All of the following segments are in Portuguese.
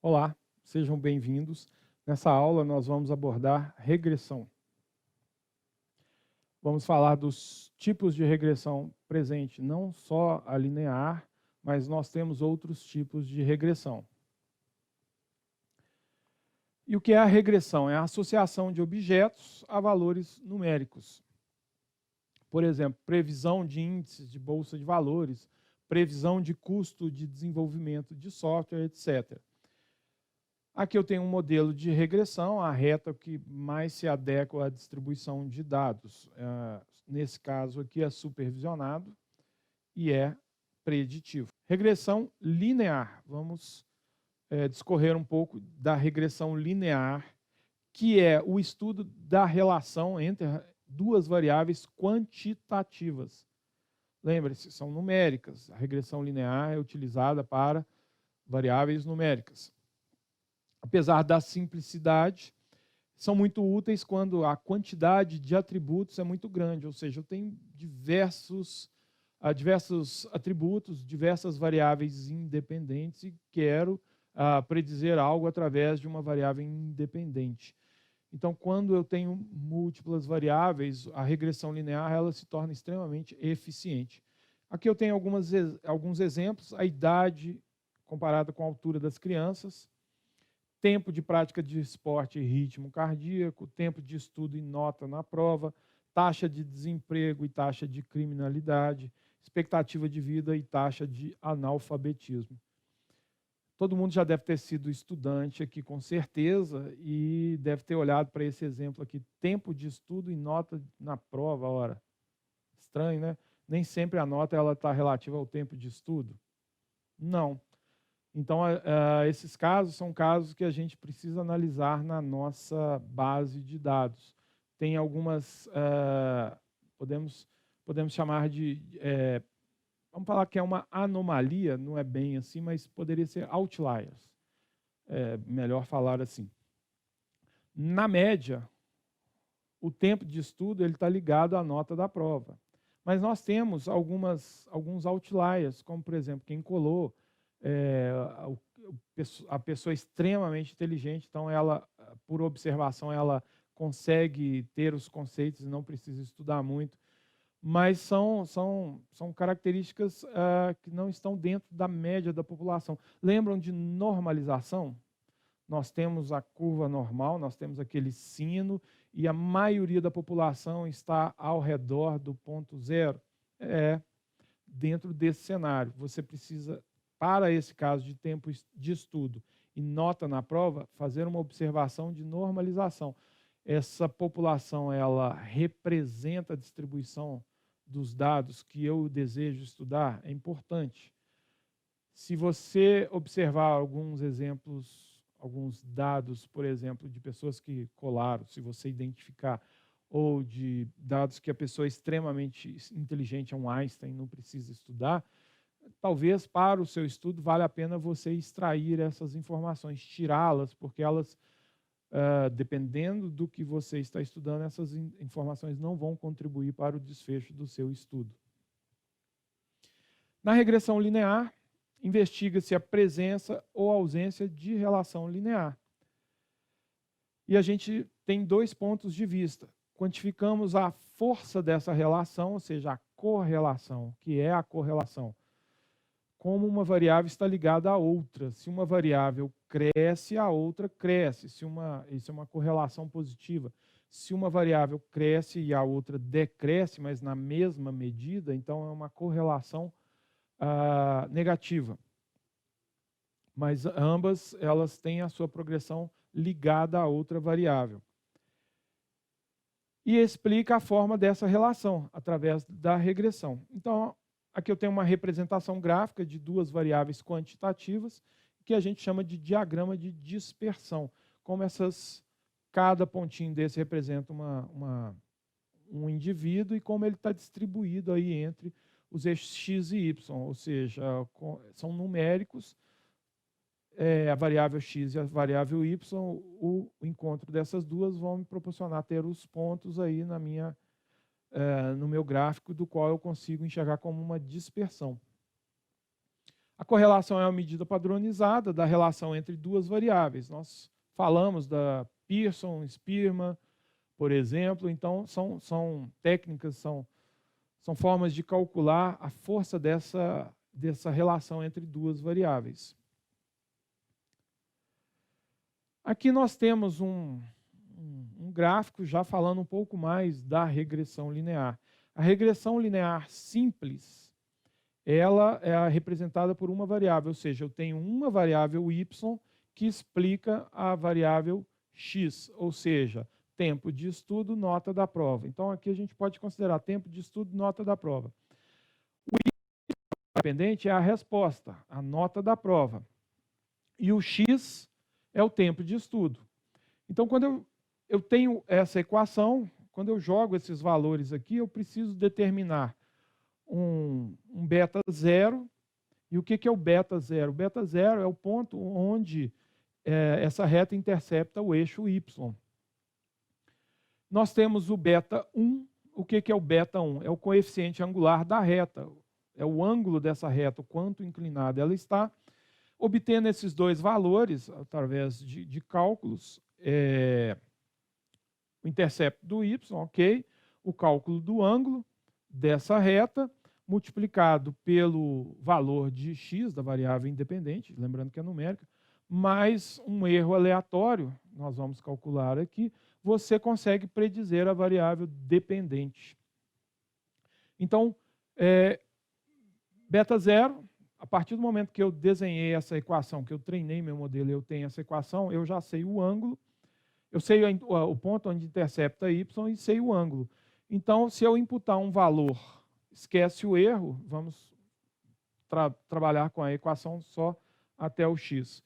Olá, sejam bem-vindos. Nessa aula nós vamos abordar regressão. Vamos falar dos tipos de regressão presente, não só a linear, mas nós temos outros tipos de regressão. E o que é a regressão? É a associação de objetos a valores numéricos. Por exemplo, previsão de índices de bolsa de valores, previsão de custo de desenvolvimento de software, etc. Aqui eu tenho um modelo de regressão, a reta que mais se adequa à distribuição de dados. Nesse caso aqui é supervisionado e é preditivo. Regressão linear. Vamos discorrer um pouco da regressão linear, que é o estudo da relação entre duas variáveis quantitativas. Lembre-se, são numéricas. A regressão linear é utilizada para variáveis numéricas. Apesar da simplicidade, são muito úteis quando a quantidade de atributos é muito grande, ou seja, eu tenho diversos atributos, diversas variáveis independentes e quero predizer algo através de uma variável independente. Então, quando eu tenho múltiplas variáveis, a regressão linear ela se torna extremamente eficiente. Aqui eu tenho alguns exemplos, a idade comparada com a altura das crianças, tempo de prática de esporte e ritmo cardíaco, tempo de estudo e nota na prova, taxa de desemprego e taxa de criminalidade, expectativa de vida e taxa de analfabetismo. Todo mundo já deve ter sido estudante aqui, com certeza, e deve ter olhado para esse exemplo aqui, tempo de estudo e nota na prova. Ora, estranho, né? Nem sempre a nota está relativa ao tempo de estudo. Não. Então, esses casos são casos que a gente precisa analisar na nossa base de dados. Tem algumas, podemos chamar de, vamos falar que é uma anomalia, não é bem assim, mas poderia ser outliers. Melhor falar assim. Na média, o tempo de estudo está ligado à nota da prova. Mas nós temos alguns outliers, como, por exemplo, quem colou, a pessoa extremamente inteligente, então ela, por observação, ela consegue ter os conceitos e não precisa estudar muito, mas são características que não estão dentro da média da população. Lembram de normalização? Nós temos a curva normal, nós temos aquele sino, e a maioria da população está ao redor do ponto zero. Dentro desse cenário, você precisa, para esse caso de tempo de estudo e nota na prova, fazer uma observação de normalização. Essa população, ela representa a distribuição dos dados que eu desejo estudar? É importante. Se você observar alguns exemplos, alguns dados, por exemplo, de pessoas que colaram, se você identificar, ou de dados que a pessoa é extremamente inteligente, é um Einstein, não precisa estudar, talvez para o seu estudo valha a pena você extrair essas informações, tirá-las, porque elas, dependendo do que você está estudando, essas informações não vão contribuir para o desfecho do seu estudo. Na regressão linear, investiga-se a presença ou ausência de relação linear. E a gente tem dois pontos de vista. Quantificamos a força dessa relação, ou seja, a correlação, que é a correlação, como uma variável está ligada à outra. Se uma variável cresce, a outra cresce. Isso é uma correlação positiva. Se uma variável cresce e a outra decresce, mas na mesma medida, então é uma correlação negativa. Mas ambas elas têm a sua progressão ligada a outra variável. E explica a forma dessa relação através da regressão. Então, aqui eu tenho uma representação gráfica de duas variáveis quantitativas, que a gente chama de diagrama de dispersão. Como cada pontinho desse representa um indivíduo e como ele está distribuído aí entre os eixos x e y, ou seja, são numéricos, a variável x e a variável y, o encontro dessas duas vão me proporcionar ter os pontos aí no meu gráfico, do qual eu consigo enxergar como uma dispersão. A correlação é uma medida padronizada da relação entre duas variáveis. Nós falamos da Pearson-Spearman, por exemplo, então são técnicas, são formas de calcular a força dessa relação entre duas variáveis. Aqui nós temos um gráfico já falando um pouco mais da regressão linear. A regressão linear simples, ela é representada por uma variável, ou seja, eu tenho uma variável y que explica a variável x, ou seja, tempo de estudo, nota da prova. Então, aqui a gente pode considerar tempo de estudo, nota da prova. O y independente é a resposta, a nota da prova. E o x é o tempo de estudo. Então, quando eu tenho essa equação, quando eu jogo esses valores aqui, eu preciso determinar um beta zero. E o que é o beta zero? O beta zero é o ponto onde essa reta intercepta o eixo y. Nós temos o beta 1. O que é o beta 1? É o coeficiente angular da reta. É o ângulo dessa reta, o quanto inclinada ela está. Obtendo esses dois valores, através de cálculos, o intercepto do y, ok? O cálculo do ângulo dessa reta, multiplicado pelo valor de x, da variável independente, lembrando que é numérica, mais um erro aleatório, nós vamos calcular aqui, você consegue predizer a variável dependente. Então, beta zero, a partir do momento que eu desenhei essa equação, que eu treinei meu modelo e eu tenho essa equação, eu já sei o ângulo, eu sei o ponto onde intercepta y e sei o ângulo. Então, se eu imputar um valor, esquece o erro, vamos trabalhar com a equação só até o x.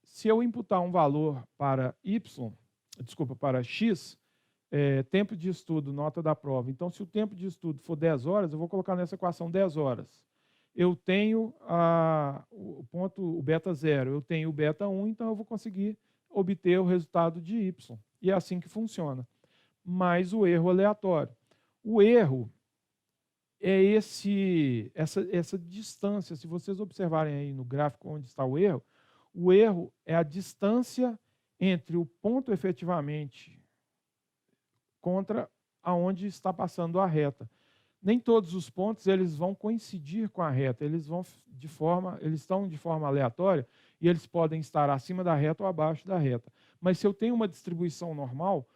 Se eu imputar um valor para para x, tempo de estudo, nota da prova. Então, se o tempo de estudo for 10 horas, eu vou colocar nessa equação 10 horas. Eu tenho o beta zero, eu tenho o beta 1, então eu vou conseguir obter o resultado de y. E é assim que funciona. Mais o erro aleatório. O erro é essa distância. Se vocês observarem aí no gráfico onde está o erro é a distância entre o ponto efetivamente contra aonde está passando a reta. Nem todos os pontos eles vão coincidir com a reta, eles estão de forma aleatória e eles podem estar acima da reta ou abaixo da reta. Mas se eu tenho uma distribuição normal,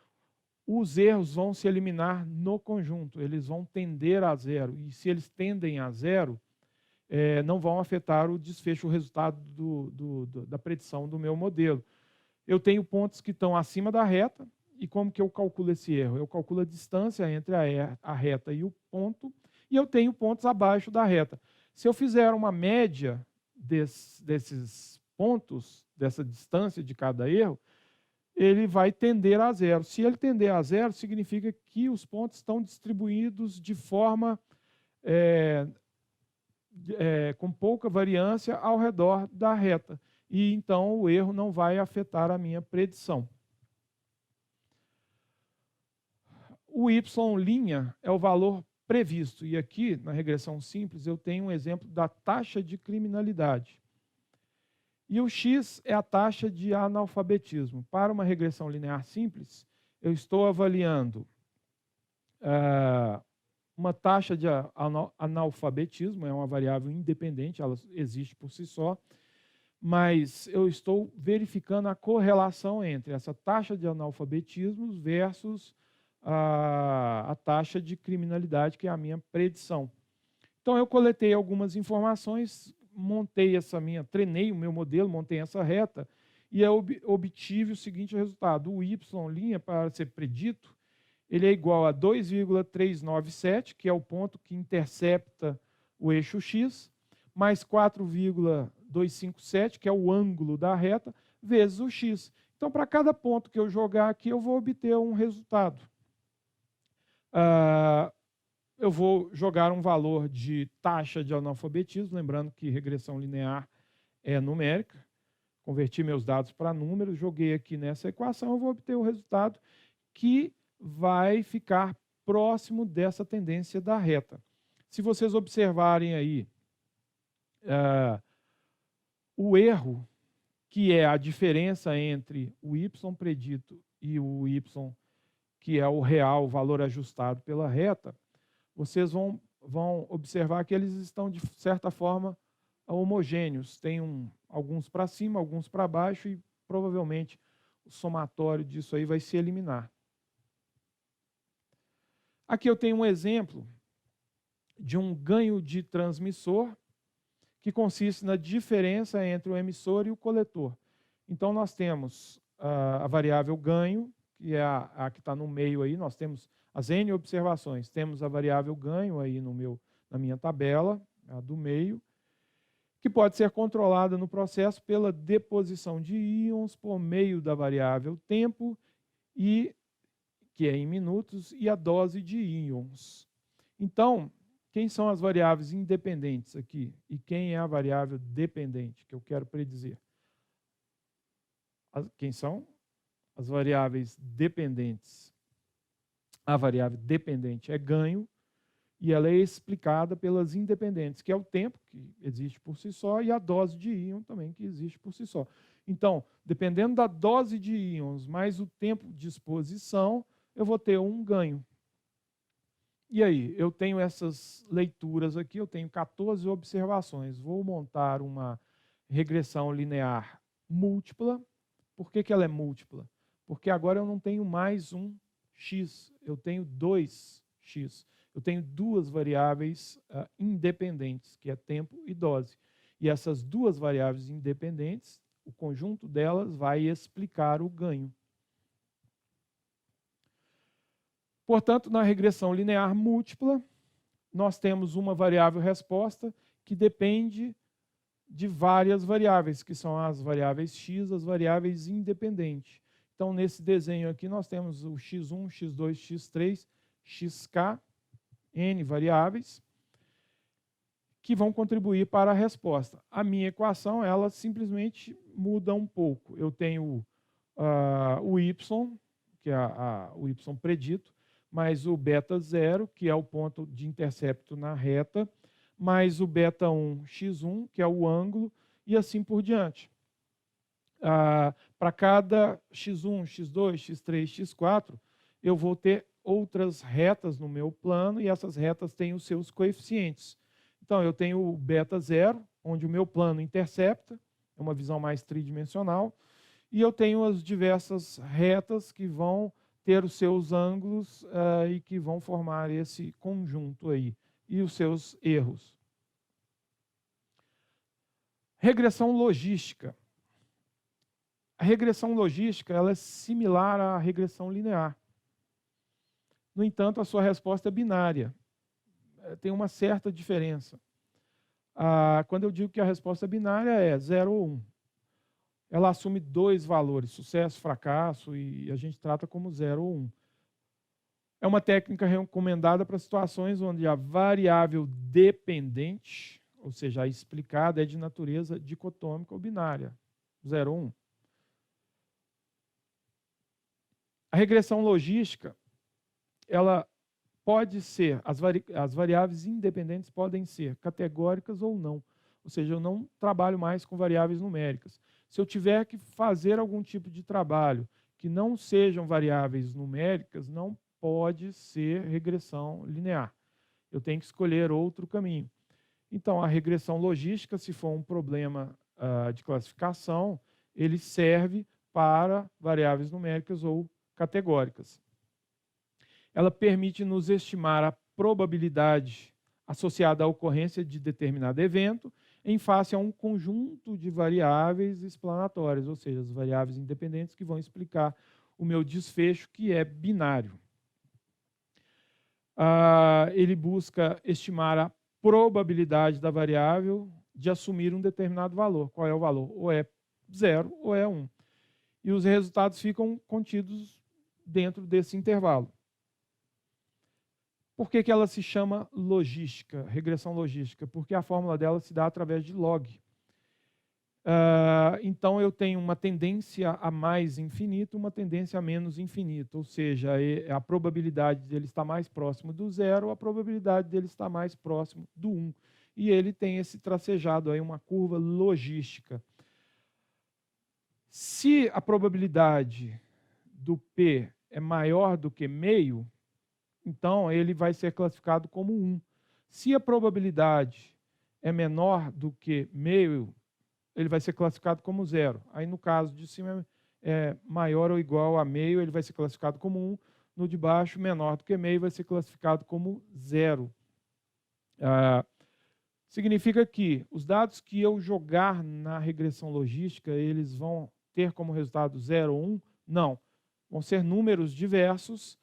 os erros vão se eliminar no conjunto, eles vão tender a zero. E se eles tendem a zero, não vão afetar o desfecho, o resultado da predição do meu modelo. Eu tenho pontos que estão acima da reta, e como que eu calculo esse erro? Eu calculo a distância entre a reta e o ponto, e eu tenho pontos abaixo da reta. Se eu fizer uma média desses pontos, dessa distância de cada erro, ele vai tender a zero. Se ele tender a zero, significa que os pontos estão distribuídos de forma com pouca variância ao redor da reta. E então o erro não vai afetar a minha predição. O y' é o valor previsto. E aqui, na regressão simples, eu tenho um exemplo da taxa de criminalidade. E o x é a taxa de analfabetismo. Para uma regressão linear simples, eu estou avaliando uma taxa de analfabetismo, é uma variável independente, ela existe por si só, mas eu estou verificando a correlação entre essa taxa de analfabetismo versus a taxa de criminalidade, que é a minha predição. Então, eu coletei algumas informações, treinei o meu modelo, montei essa reta, e eu obtive o seguinte resultado. O y', para ser predito, ele é igual a 2,397, que é o ponto que intercepta o eixo x, mais 4,257, que é o ângulo da reta, vezes o x. Então, para cada ponto que eu jogar aqui, eu vou obter um resultado. Eu vou jogar um valor de taxa de analfabetismo, lembrando que regressão linear é numérica. Converti meus dados para números, joguei aqui nessa equação, eu vou obter o resultado que vai ficar próximo dessa tendência da reta. Se vocês observarem aí, o erro, que é a diferença entre o y predito e o y, que é o real, o valor ajustado pela reta, vocês vão observar que eles estão, de certa forma, homogêneos. Tem alguns para cima, alguns para baixo, e provavelmente o somatório disso aí vai se eliminar. Aqui eu tenho um exemplo de um ganho de transmissor, que consiste na diferença entre o emissor e o coletor. Então, nós temos a variável ganho, que é a que está no meio aí, nós temos as N observações, temos a variável ganho aí na minha tabela, a do meio, que pode ser controlada no processo pela deposição de íons por meio da variável tempo, que é em minutos, e a dose de íons. Então, quem são as variáveis independentes aqui? E quem é a variável dependente, que eu quero predizer? Quem são? As variáveis dependentes. A variável dependente é ganho, e ela é explicada pelas independentes, que é o tempo, que existe por si só, e a dose de íon também, que existe por si só. Então, dependendo da dose de íons mais o tempo de exposição, eu vou ter um ganho. E aí, eu tenho essas leituras aqui, eu tenho 14 observações. Vou montar uma regressão linear múltipla. Por que ela é múltipla? Porque agora eu não tenho mais um x, eu tenho 2x. Eu tenho duas variáveis independentes, que é tempo e dose. E essas duas variáveis independentes, o conjunto delas vai explicar o ganho. Portanto, na regressão linear múltipla, nós temos uma variável resposta que depende de várias variáveis, que são as variáveis x, as variáveis independentes. Então, nesse desenho aqui, nós temos o x1, x2, x3, xk, n variáveis, que vão contribuir para a resposta. A minha equação, ela simplesmente muda um pouco. Eu tenho o y, que é o y predito, mais o beta 0, que é o ponto de intercepto na reta, mais o beta 1 x1, que é o ângulo, e assim por diante. Para cada x1, x2, x3, x4, eu vou ter outras retas no meu plano, e essas retas têm os seus coeficientes. Então, eu tenho o beta 0, onde o meu plano intercepta, é uma visão mais tridimensional, e eu tenho as diversas retas que vão ter os seus ângulos e que vão formar esse conjunto aí, e os seus erros. Regressão logística. A regressão logística, ela é similar à regressão linear. No entanto, a sua resposta é binária. Tem uma certa diferença. Quando eu digo que a resposta é binária, é 0 ou 1. Ela assume dois valores, sucesso, fracasso, e a gente trata como 0 ou 1. É uma técnica recomendada para situações onde a variável dependente, ou seja, a explicada, é de natureza dicotômica ou binária, 0 ou 1. A regressão logística, ela pode ser, as variáveis independentes podem ser categóricas ou não. Ou seja, eu não trabalho mais com variáveis numéricas. Se eu tiver que fazer algum tipo de trabalho que não sejam variáveis numéricas, não pode ser regressão linear. Eu tenho que escolher outro caminho. Então, a regressão logística, se for um problema de classificação, ele serve para variáveis numéricas ou categóricas. Ela permite nos estimar a probabilidade associada à ocorrência de determinado evento em face a um conjunto de variáveis explanatórias, ou seja, as variáveis independentes que vão explicar o meu desfecho, que é binário. Ele busca estimar a probabilidade da variável de assumir um determinado valor. Qual é o valor? Ou é 0 ou é 1. E os resultados ficam contidos dentro desse intervalo. Por que ela se chama logística, regressão logística? Porque a fórmula dela se dá através de log. Então, eu tenho uma tendência a mais infinito, uma tendência a menos infinito. Ou seja, a probabilidade dele estar mais próximo do 0, a probabilidade dele estar mais próximo do 1. e ele tem esse tracejado aí, uma curva logística. Se a probabilidade do P é maior do que meio, então ele vai ser classificado como 1. Se a probabilidade é menor do que meio, ele vai ser classificado como 0. Aí no caso de cima é maior ou igual a meio, ele vai ser classificado como 1. No de baixo, menor do que meio, vai ser classificado como 0. Significa que os dados que eu jogar na regressão logística, eles vão ter como resultado 0 ou 1? Não. Vão ser números diversos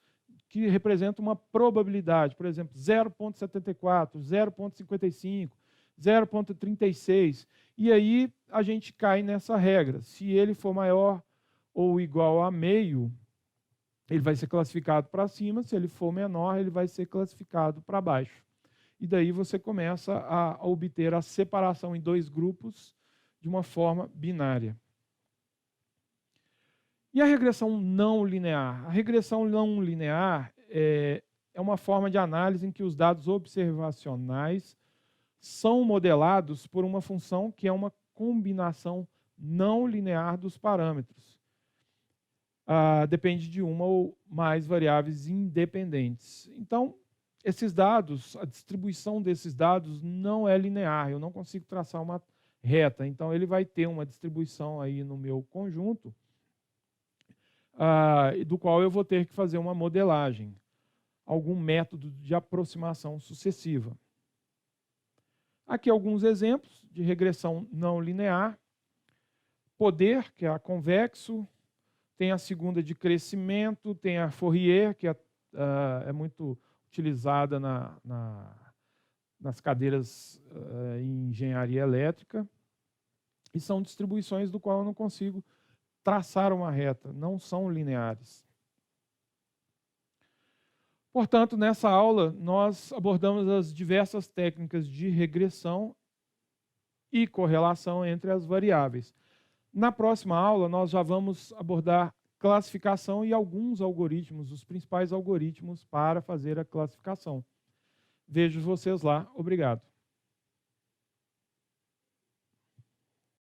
que representam uma probabilidade. Por exemplo, 0,74, 0,55, 0,36. E aí a gente cai nessa regra. Se ele for maior ou igual a meio, ele vai ser classificado para cima. Se ele for menor, ele vai ser classificado para baixo. E daí você começa a obter a separação em 2 grupos de uma forma binária. E a regressão não linear? A regressão não linear é uma forma de análise em que os dados observacionais são modelados por uma função que é uma combinação não linear dos parâmetros. Depende de uma ou mais variáveis independentes. Então, esses dados, a distribuição desses dados não é linear, eu não consigo traçar uma reta. Então, ele vai ter uma distribuição aí no meu conjunto, do qual eu vou ter que fazer uma modelagem, algum método de aproximação sucessiva. Aqui alguns exemplos de regressão não linear. Poder, que é a convexo, tem a segunda de crescimento, tem a Fourier, que é muito utilizada nas cadeiras em engenharia elétrica, e são distribuições do qual eu não consigo traçar uma reta, não são lineares. Portanto, nessa aula, nós abordamos as diversas técnicas de regressão e correlação entre as variáveis. Na próxima aula, nós já vamos abordar classificação e alguns algoritmos, os principais algoritmos para fazer a classificação. Vejo vocês lá. Obrigado.